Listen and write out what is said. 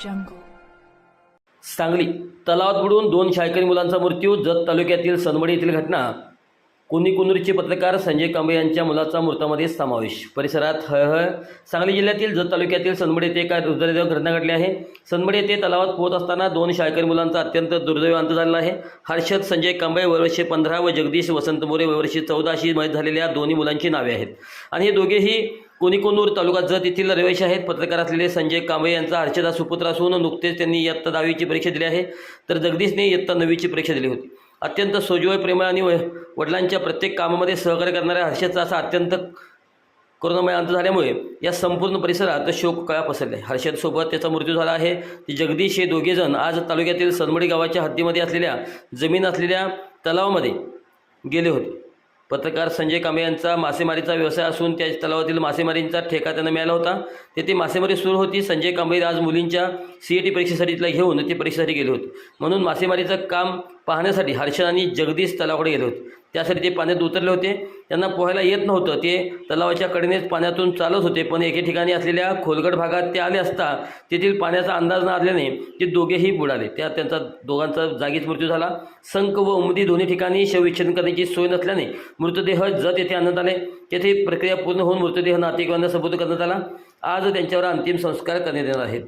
jungle. Sangli तलावात बुडून 2 शाळकरी मुलांचा मृत्यू. जत तालुक्यातील सनवडी येथील घटना. कुन्नीकुन्नूरचे पत्रकार संजय कांबळे यांच्या मुलाचा मृतामध्ये समावेश. परिसरात हळहळ. सांगली जिल्ह्यातील जत तालुक्यातील सनवडी येथे एका दुर्दैवी घटना घडली आहे. सनवडी येथे तलावात पोहत असताना 2 शाळकरी मुलांचा अत्यंत दुर्दैवी अंत झालेला आहे. हर्षद संजय कांबळे वयवर्षे 15 व जगदीश वसंत मोरे वयवर्षे 14 अशी मयत झालेल्या दोन्ही मुलांची नावे आहेत आणि हे दोघेही कुन्नीकुन्नूर तालुका जत येथील रहिवासी आहेत. पत्रकार असलेले संजय कांबळे यांचा हर्षद हा सुपुत्र असून नुकतेच त्यांनी इयत्ता 10वीची परीक्षा दिली आहे, तर जगदीशने इयत्ता 9वीची परीक्षा दिली होती. अत्यंत सोज्वळ, प्रेमळ आणि वडिलांच्या प्रत्येक कामामध्ये सहकार्य करणाऱ्या हर्षदचा असा अत्यंत करुणामय अंत झाल्यामुळे या संपूर्ण परिसरात शोककळा पसरली आहे. हर्षदसोबत त्याचा मृत्यू झाला आहे. जगदीश हे दोघेजण आज तालुक्यातील सनवडी गावाच्या हद्दीमध्ये असलेल्या जमीन असलेल्या तलावामध्ये गेले होते. पत्रकार संजय कांबळे यांचा मासेमारीचा व्यवसाय असून त्या तलावातील मासेमारीचा ठेका त्यांना मिळाला होता. तेथे मासेमारी सुरू होती. संजय कांबळे आज मुलींच्या CAT परीक्षेसाठी तिला घेऊन ते परीक्षेसाठी गेले होते. म्हणून मासेमारीचं काम पाहण्यासाठी हर्षद आणि जगदीश तलावाकडे गेले होते. त्यासाठी ते पाण्यात उतरले होते. त्यांना पोहायला येत नव्हतं. ते तलावाच्या कडेनेच पाण्यातून चालत होते, पण एके ठिकाणी असलेल्या खोलगट भागात ते आले असता तेथील पाण्याचा अंदाज न आल्याने ते दोघेही बुडाले. त्यात त्यांचा दोघांचा जागीच मृत्यू झाला. संक व उमदी दोन्ही ठिकाणी शवविच्छेदन करण्याची सोय नसल्याने मृतदेह जत येथे आणण्यात आले. तेथे प्रक्रिया पूर्ण होऊन मृतदेह नातेवाईकांना सुपूर्द करण्यात आला. आज त्यांच्यावर अंतिम संस्कार करण्यात येणार आहेत.